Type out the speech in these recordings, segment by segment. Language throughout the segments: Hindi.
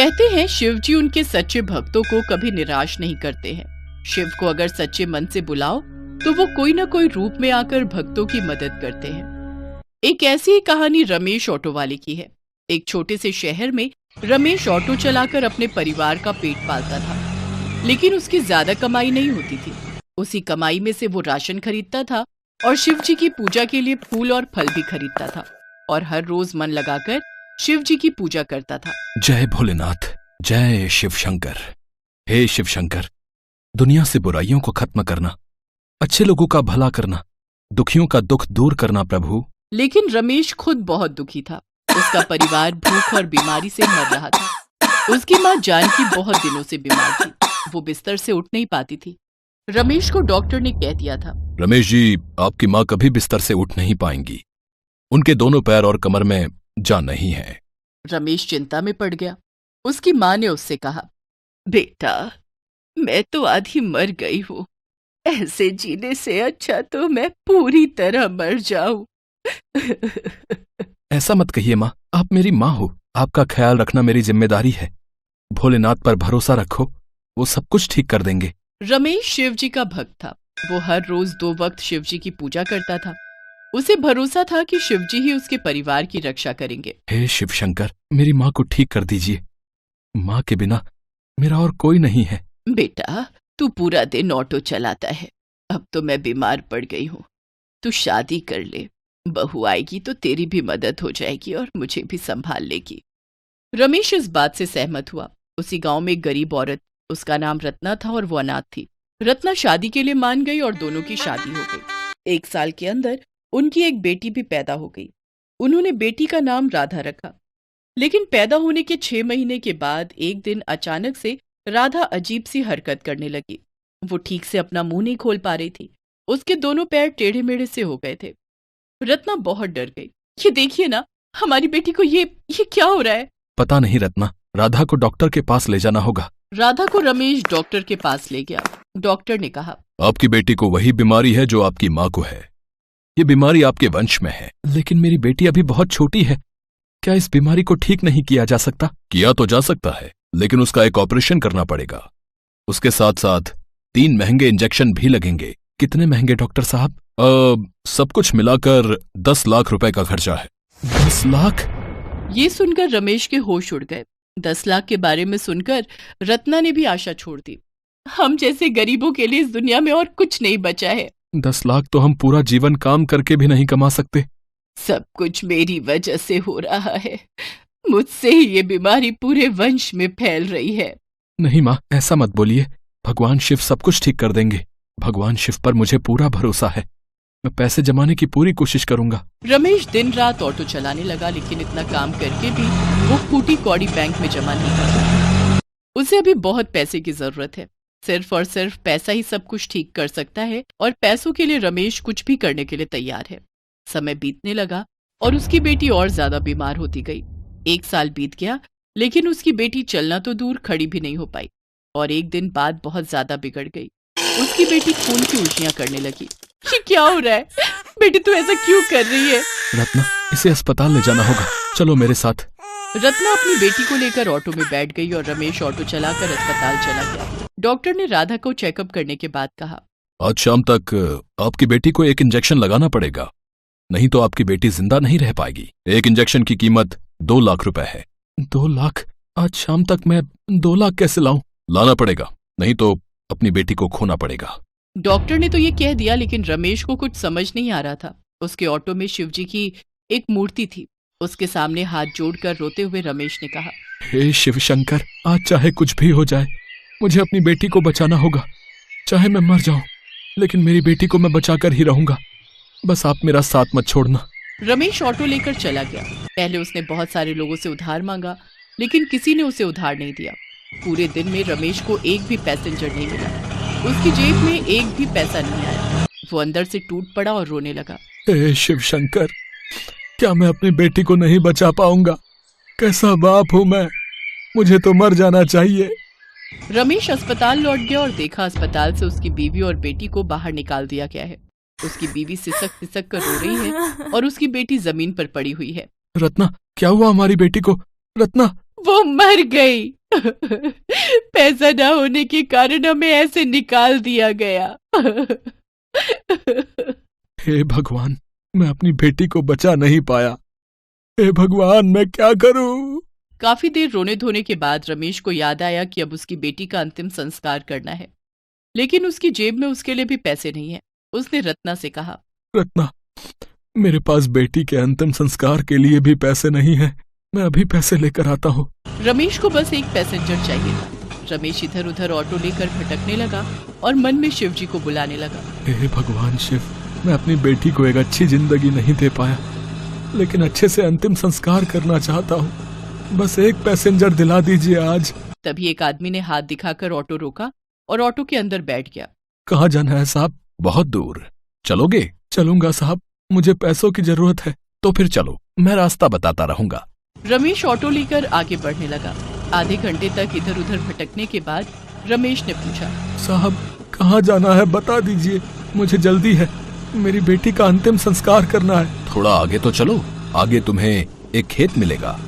कहते हैं शिव जी उनके सच्चे भक्तों को कभी निराश नहीं करते हैं। शिव को अगर सच्चे मन से बुलाओ तो वो कोई ना कोई रूप में आकर भक्तों की मदद करते हैं। एक ऐसी ही कहानी रमेश ऑटो वाले की है। एक छोटे से शहर में रमेश ऑटो चलाकर अपने परिवार का पेट पालता था, लेकिन उसकी ज्यादा कमाई नहीं होती थी। उसी कमाई में से वो राशन खरीदता था और शिव जी की पूजा के लिए फूल और फल भी खरीदता था और हर रोज मन लगाकर शिव जी की पूजा करता था। जय भोलेनाथ, जय शिव शंकर। हे शिव शंकर, दुनिया से बुराइयों को खत्म करना, अच्छे लोगों का भला करना, दुखियों का दुख दूर करना प्रभु। लेकिन रमेश खुद बहुत दुखी था। उसका परिवार भूख और बीमारी से मर रहा था। उसकी माँ जानकी बहुत दिनों से बीमार थी। वो बिस्तर से उठ नहीं पाती थी। रमेश को डॉक्टर ने कह दिया था, रमेश जी, आपकी माँ कभी बिस्तर से उठ नहीं पाएंगी। उनके दोनों पैर और कमर में जान नहीं है। रमेश चिंता में पड़ गया। उसकी माँ ने उससे कहा, बेटा, मैं तो आधी मर गई हूँ। ऐसे जीने से अच्छा तो मैं पूरी तरह मर जाऊं। ऐसा मत कहिए माँ, आप मेरी माँ हो। आपका ख्याल रखना मेरी जिम्मेदारी है। भोलेनाथ पर भरोसा रखो, वो सब कुछ ठीक कर देंगे। रमेश शिव जी का भक्त था। वो हर रोज 2 वक्त शिव जी की पूजा करता था। उसे भरोसा था कि शिव जी ही उसके परिवार की रक्षा करेंगे। हे शिव शंकर, मेरी माँ को ठीक कर दीजिए। माँ के बिना मेरा और कोई नहीं है। बेटा, तू पूरा दिन ऑटो चलाता है। अब तो मैं बीमार पड़ गई हूँ। तू शादी कर ले, बहू आएगी तो तेरी भी मदद हो जाएगी और मुझे भी संभाल लेगी। रमेश इस बात से सहमत हुआ। उसी गांव में एक गरीब औरत, उसका नाम रत्ना था और वो अनाथ थी। रत्ना शादी के लिए मान गई और दोनों की शादी हो गई। 1 साल के अंदर उनकी एक बेटी भी पैदा हो गई। उन्होंने बेटी का नाम राधा रखा। लेकिन पैदा होने के 6 महीने के बाद एक दिन अचानक से राधा अजीब सी हरकत करने लगी। वो ठीक से अपना मुंह नहीं खोल पा रही थी। उसके दोनों पैर टेढ़े मेढ़े से हो गए थे। रत्ना बहुत डर गई। ये देखिए ना, हमारी बेटी को ये क्या हो रहा है? पता नहीं रत्ना, राधा को डॉक्टर के पास ले जाना होगा। राधा को रमेश डॉक्टर के पास ले गया। डॉक्टर ने कहा, आपकी बेटी को वही बीमारी है जो आपकी माँ को है। ये बीमारी आपके वंश में है। लेकिन मेरी बेटी अभी बहुत छोटी है। क्या इस बीमारी को ठीक नहीं किया जा सकता? किया तो जा सकता है, लेकिन उसका एक ऑपरेशन करना पड़ेगा। उसके साथ साथ 3 महंगे इंजेक्शन भी लगेंगे। कितने महंगे डॉक्टर साहब? सब कुछ मिलाकर 10 लाख रुपए का खर्चा है। 10 लाख? ये सुनकर रमेश के होश उड़ गए। 10 लाख के बारे में सुनकर रत्ना ने भी आशा छोड़ दी। हम जैसे गरीबों के लिए इस दुनिया में और कुछ नहीं बचा है। 10 लाख तो हम पूरा जीवन काम करके भी नहीं कमा सकते। सब कुछ मेरी वजह से हो रहा है। मुझसे ही ये बीमारी पूरे वंश में फैल रही है। नहीं माँ, ऐसा मत बोलिए। भगवान शिव सब कुछ ठीक कर देंगे। भगवान शिव पर मुझे पूरा भरोसा है। मैं पैसे जमाने की पूरी कोशिश करूंगा। रमेश दिन रात ऑटो चलाने लगा, लेकिन इतना काम करके भी वो फूटी कौड़ी बैंक में जमा नहीं कर सकता। उसे अभी बहुत पैसे की जरूरत है। सिर्फ और सिर्फ पैसा ही सब कुछ ठीक कर सकता है और पैसों के लिए रमेश कुछ भी करने के लिए तैयार है। समय बीतने लगा और उसकी बेटी और ज्यादा बीमार होती गई। 1 साल बीत गया, लेकिन उसकी बेटी चलना तो दूर, खड़ी भी नहीं हो पाई और एक दिन बाद बहुत ज्यादा बिगड़ गई। उसकी बेटी खून की उल्टियां करने लगी। ये क्या हो रहा है? बेटी, तू ऐसा क्यों कर रही है? रत्ना, इसे अस्पताल ले जाना होगा। चलो मेरे साथ। रत्ना अपनी बेटी को लेकर ऑटो में बैठ गई और रमेश ऑटो चलाकर अस्पताल चला गया। डॉक्टर ने राधा को चेकअप करने के बाद कहा, आज शाम तक आपकी बेटी को एक इंजेक्शन लगाना पड़ेगा, नहीं तो आपकी बेटी जिंदा नहीं रह पाएगी। एक इंजेक्शन की कीमत 2 लाख रुपए है। 2 लाख? आज शाम तक मैं 2 लाख कैसे लाऊं? लाना पड़ेगा, नहीं तो अपनी बेटी को खोना पड़ेगा। डॉक्टर ने तो ये कह दिया, लेकिन रमेश को कुछ समझ नहीं आ रहा था। उसके ऑटो में शिवजी की एक मूर्ति थी। उसके सामने हाथ जोड़कर रोते हुए रमेश ने कहा, हे शिव शंकर, आज चाहे कुछ भी हो जाए, मुझे अपनी बेटी को बचाना होगा। चाहे मैं मर जाऊं, लेकिन मेरी बेटी को मैं बचाकर ही रहूंगा। बस आप मेरा साथ मत छोड़ना। रमेश ऑटो लेकर चला गया। पहले उसने बहुत सारे लोगों से उधार मांगा, लेकिन किसी ने उसे उधार नहीं दिया। पूरे दिन में रमेश को एक भी पैसेंजर नहीं मिला। उसकी जेब में एक भी पैसा नहीं आया। वो अंदर से टूट पड़ा और रोने लगा। हे शिव शंकर, क्या मैं अपनी बेटी को नहीं बचा पाऊंगा? कैसा बाप हूं मैं, मुझे तो मर जाना चाहिए। रमेश अस्पताल लौट गया और देखा अस्पताल से उसकी बीवी और बेटी को बाहर निकाल दिया गया है। उसकी बीवी सिसक सिसक कर रो रही है और उसकी बेटी जमीन पर पड़ी हुई है। रत्ना, क्या हुआ हमारी बेटी को? रत्ना, वो मर गई। पैसा ना होने के कारण हमें ऐसे निकाल दिया गया। हे भगवान, मैं अपनी बेटी को बचा नहीं पाया। हे भगवान, मैं क्या करूं? काफी देर रोने धोने के बाद रमेश को याद आया कि अब उसकी बेटी का अंतिम संस्कार करना है, लेकिन उसकी जेब में उसके लिए भी पैसे नहीं है। उसने रत्ना से कहा, रत्ना, मेरे पास बेटी के अंतिम संस्कार के लिए भी पैसे नहीं है। मैं अभी पैसे लेकर आता हूँ। रमेश को बस एक पैसेंजर चाहिए था। रमेश इधर उधर ऑटो लेकर भटकने लगा और मन में शिव जी को बुलाने लगा। हे भगवान शिव, मैं अपनी बेटी को एक अच्छी जिंदगी नहीं दे पाया, लेकिन अच्छे से अंतिम संस्कार करना चाहता हूँ। बस एक पैसेंजर दिला दीजिए आज। तभी एक आदमी ने हाथ दिखाकर ऑटो रोका और ऑटो के अंदर बैठ गया। कहाँ जाना है साहब? बहुत दूर। चलोगे? चलूंगा साहब, मुझे पैसों की जरूरत है। तो फिर चलो, मैं रास्ता बताता रहूंगा। रमेश ऑटो लेकर आगे बढ़ने लगा। आधे घंटे तक इधर उधर भटकने के बाद रमेश ने पूछा, साहब कहाँ जाना है बता दीजिए, मुझे जल्दी है, मेरी बेटी का अंतिम संस्कार करना है। थोड़ा आगे तो चलो, आगे तुम्हें एक खेत मिलेगा,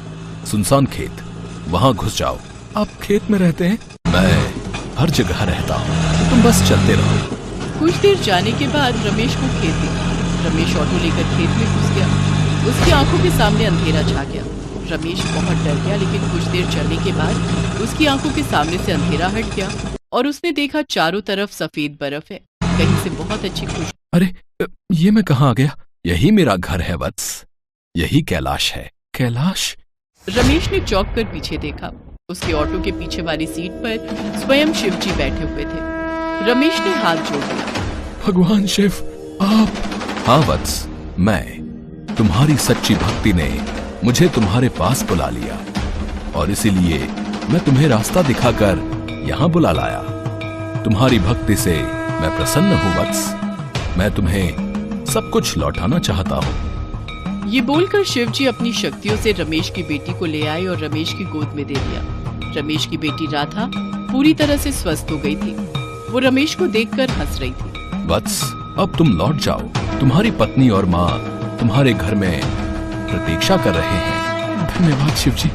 सुनसान खेत, वहाँ घुस जाओ। आप खेत में रहते हैं? मैं हर जगह रहता हूँ, तुम बस चलते रहो। कुछ देर जाने के बाद रमेश को खेत दिखा। रमेश ऑटो लेकर खेत में घुस गया। उसकी आंखों के सामने अंधेरा छा गया। रमेश बहुत डर गया, लेकिन कुछ देर चलने के बाद उसकी आंखों के सामने से अंधेरा हट गया और उसने देखा चारों तरफ सफेद बर्फ है, कहीं से बहुत अच्छी खुशबू। अरे ये मैं कहाँ आ गया? यही मेरा घर है वत्स, यही कैलाश है। कैलाश? रमेश ने चौंक कर पीछे देखा। उसके ऑटो के पीछे वाली सीट पर स्वयं शिव जी बैठे हुए थे। रमेश ने हाथ जोड़ दिया। भगवान शिव, आप? हाँ वत्स, मैं। तुम्हारी सच्ची भक्ति ने मुझे तुम्हारे पास बुला लिया और इसीलिए मैं तुम्हें रास्ता दिखाकर यहाँ बुला लाया। तुम्हारी भक्ति से मैं प्रसन्न हूँ वत्स। मैं तुम्हें सब कुछ लौटाना चाहता हूँ। ये बोलकर शिव जी अपनी शक्तियों से रमेश की बेटी को ले आए और रमेश की गोद में दे दिया। रमेश की बेटी राधा पूरी तरह से स्वस्थ हो गई थी। वो रमेश को देखकर हंस रही थी। वत्स, अब तुम लौट जाओ। तुम्हारी पत्नी और माँ तुम्हारे घर में प्रतीक्षा कर रहे हैं। धन्यवाद शिव जी।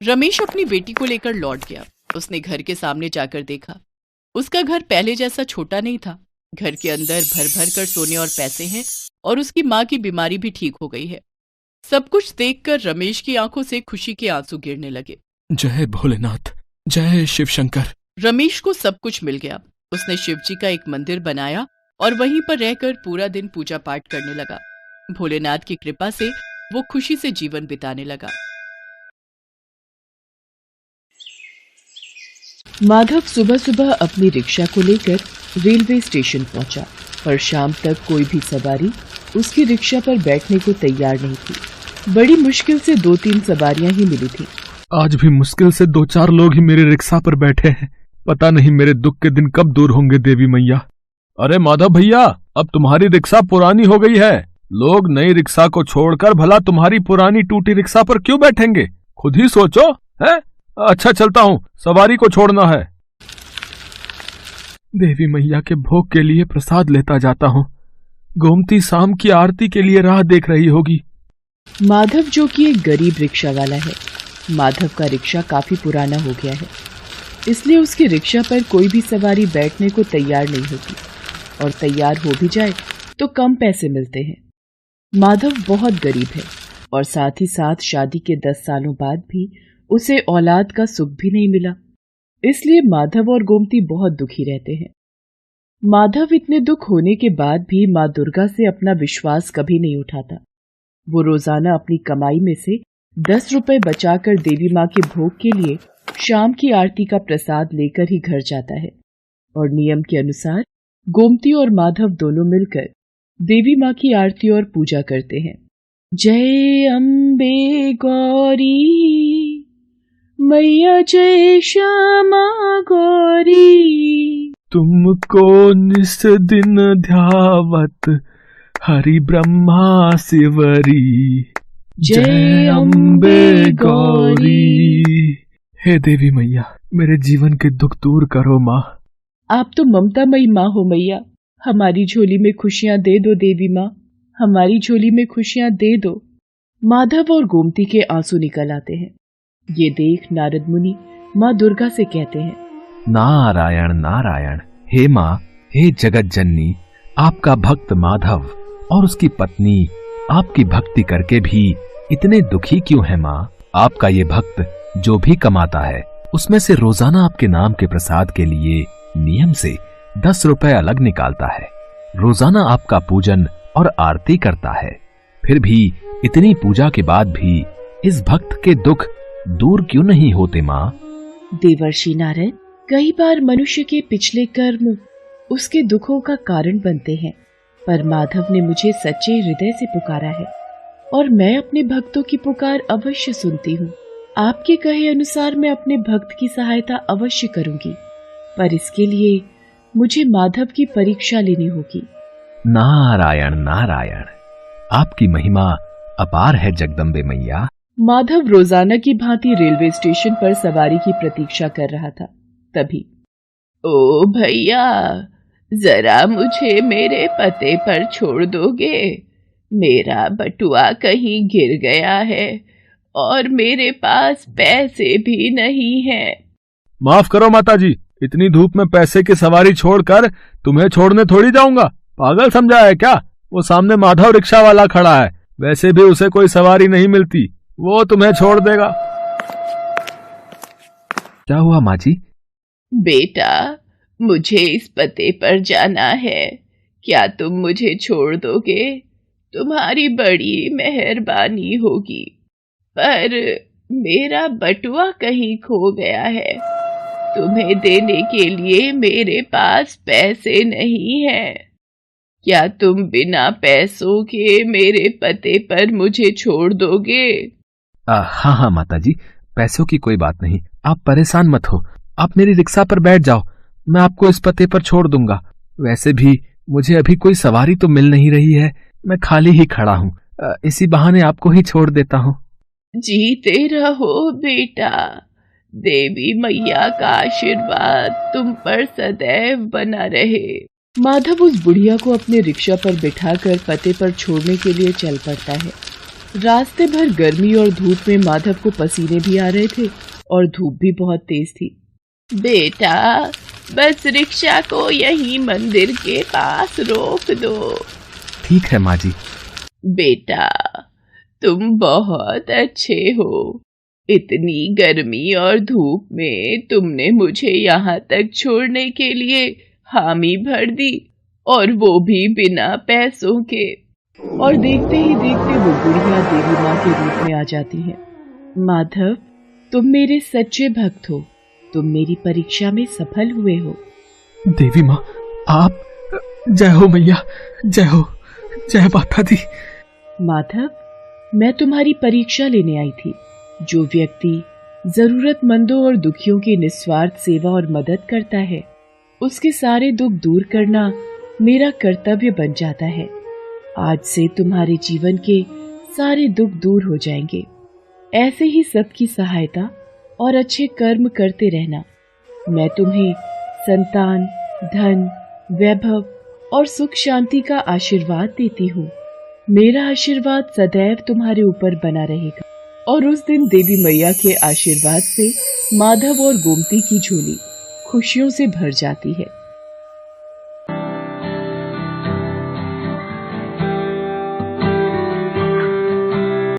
रमेश अपनी बेटी को लेकर लौट गया। उसने घर के सामने जाकर देखा। उसका घर पहले जैसा छोटा नहीं था। घर के अंदर भर भर कर सोने और पैसे हैं और उसकी माँ की बीमारी भी ठीक हो गई है। सब कुछ देखकर रमेश की आंखों से खुशी के आंसू गिरने लगे। जय भोलेनाथ, जय शिव शंकर। रमेश को सब कुछ मिल गया। उसने शिव जी का एक मंदिर बनाया और वहीं पर रहकर पूरा दिन पूजा पाठ करने लगा। भोलेनाथ की कृपा से वो खुशी से जीवन बिताने लगा। माधव सुबह सुबह अपनी रिक्शा को लेकर रेलवे स्टेशन पहुंचा, पर शाम तक कोई भी सवारी उसकी रिक्शा पर बैठने को तैयार नहीं थी। बड़ी मुश्किल से 2-3 सवारियां ही मिली थी। आज भी मुश्किल से 2-4 लोग ही मेरे रिक्शा पर बैठे हैं। पता नहीं मेरे दुख के दिन कब दूर होंगे देवी मैया। अरे माधव भैया, अब तुम्हारी रिक्शा पुरानी हो गई है। लोग नई रिक्शा को छोड़कर भला तुम्हारी पुरानी टूटी रिक्शा पर क्यों बैठेंगे? खुद ही सोचो। है? अच्छा चलता हूँ, सवारी को छोड़ना है। देवी मैया के भोग के लिए प्रसाद लेता जाता हूँ। गोमती शाम की आरती के लिए राह देख रही होगी। माधव जो कि एक गरीब रिक्शा वाला है। माधव का रिक्शा काफी पुराना हो गया है, इसलिए उसकी रिक्शा पर कोई भी सवारी बैठने को तैयार नहीं होती, और तैयार हो भी जाए तो कम पैसे मिलते हैं। माधव बहुत गरीब है और साथ ही साथ शादी के 10 सालों बाद भी उसे औलाद का सुख भी नहीं मिला, इसलिए माधव और गोमती बहुत दुखी रहते हैं। माधव इतने दुख होने के बाद भी माँ दुर्गा से अपना विश्वास कभी नहीं उठाता। वो रोजाना अपनी कमाई में से 10 रुपए बचाकर देवी माँ के भोग के लिए शाम की आरती का प्रसाद लेकर ही घर जाता है, और नियम के अनुसार गोमती और माधव दोनों मिलकर देवी माँ की आरती और पूजा करते हैं। जय अम्बे गौरी मैया, जय श्यामा गौरी, तुमको निस दिन ध्यावत हरि ब्रह्मा शिवरी, जय अम्बे गौरी। हे देवी मैया, मेरे जीवन के दुख दूर करो माँ। आप तो ममतामयी माँ हो मैया, हमारी झोली में खुशियां दे दो देवी माँ, हमारी झोली में खुशियां दे दो। माधव और गोमती के आंसू निकल आते हैं। ये देख नारद मुनि माँ दुर्गा से कहते हैं, नारायण नारायण। हे माँ, हे जगत जननी, आपका भक्त माधव और उसकी पत्नी आपकी भक्ति करके भी इतने दुखी क्यों है माँ? आपका ये भक्त जो भी कमाता है उसमें से रोजाना आपके नाम के प्रसाद के लिए नियम से 10 रुपए अलग निकालता है। रोजाना आपका पूजन और आरती करता है। फिर भी इतनी पूजा के बाद भी इस भक्त के दुख दूर क्यों नहीं होते माँ? देवर्षि नारद, कई बार मनुष्य के पिछले कर्म उसके दुखों का कारण बनते हैं, पर माधव ने मुझे सच्चे हृदय से पुकारा है और मैं अपने भक्तों की पुकार अवश्य सुनती हूँ। आपके कहे अनुसार मैं अपने भक्त की सहायता अवश्य करूंगी, पर इसके लिए मुझे माधव की परीक्षा लेनी होगी। नारायण नारायण, आपकी महिमा अपार है जगदम्बे मैया। माधव रोजाना की भांति रेलवे स्टेशन पर सवारी की प्रतीक्षा कर रहा था। तभी, ओ भैया, जरा मुझे मेरे पते पर छोड़ दोगे? मेरा बटुआ कहीं गिर गया है और मेरे पास पैसे भी नहीं हैं। माफ करो माताजी, इतनी धूप में पैसे की सवारी छोड़कर तुम्हें छोड़ने थोड़ी जाऊंगा। पागल समझा है क्या? वो सामने माधव रिक्शा वाला खड़ा है, वैसे भी उसे कोई सवारी नहीं मिलती, वो तुम्हें छोड़ देगा। क्या हुआ माँ जी? बेटा, मुझे इस पते पर जाना है, क्या तुम मुझे छोड़ दोगे? तुम्हारी बड़ी मेहरबानी होगी, पर मेरा बटुआ कहीं खो गया है। तुम्हें देने के लिए मेरे पास पैसे नहीं हैं। क्या तुम बिना पैसों के मेरे पते पर मुझे छोड़ दोगे? हाँ हाँ माताजी, पैसों की कोई बात नहीं, आप परेशान मत हो। आप मेरी रिक्शा पर बैठ जाओ, मैं आपको इस पते पर छोड़ दूंगा। वैसे भी मुझे अभी कोई सवारी तो मिल नहीं रही है, मैं खाली ही खड़ा हूँ, इसी बहाने आपको ही छोड़ देता हूँ। जीते रहो बेटा, देवी मैया का आशीर्वाद तुम पर सदैव बना रहे। माधव उस बुढ़िया को अपने रिक्शा पर बिठाकर पते पर छोड़ने के लिए चल पड़ता है। रास्ते भर गर्मी और धूप में माधव को पसीने भी आ रहे थे और धूप भी बहुत तेज थी। बेटा, बस रिक्शा को यहीं मंदिर के पास रोक दो। ठीक है माँ जी। बेटा, तुम बहुत अच्छे हो। इतनी गर्मी और धूप में तुमने मुझे यहाँ तक छोड़ने के लिए हामी भर दी, और वो भी बिना पैसों के। और देखते ही देखते वो बुढ़िया देवी माँ के रूप में आ जाती है। माधव, तुम मेरे सच्चे भक्त हो, तुम मेरी परीक्षा में सफल हुए हो। देवी माँ, आप जय हो मैया, जय हो, जय माता दी। माधव, मैं तुम्हारी परीक्षा लेने आई थी। जो व्यक्ति जरूरतमंदों और दुखियों की निस्वार्थ सेवा और मदद करता है, उसके सारे दुख दूर करना मेरा कर्तव्य बन जाता है। आज से तुम्हारे जीवन के सारे दुख दूर हो जाएंगे। ऐसे ही सबकी सहायता और अच्छे कर्म करते रहना। मैं तुम्हें संतान, धन, वैभव और सुख शांति का आशीर्वाद देती हूँ। मेरा आशीर्वाद सदैव तुम्हारे ऊपर बना रहेगा। और उस दिन देवी मैया के आशीर्वाद से माधव और गोमती की झोली खुशियों से भर जाती है।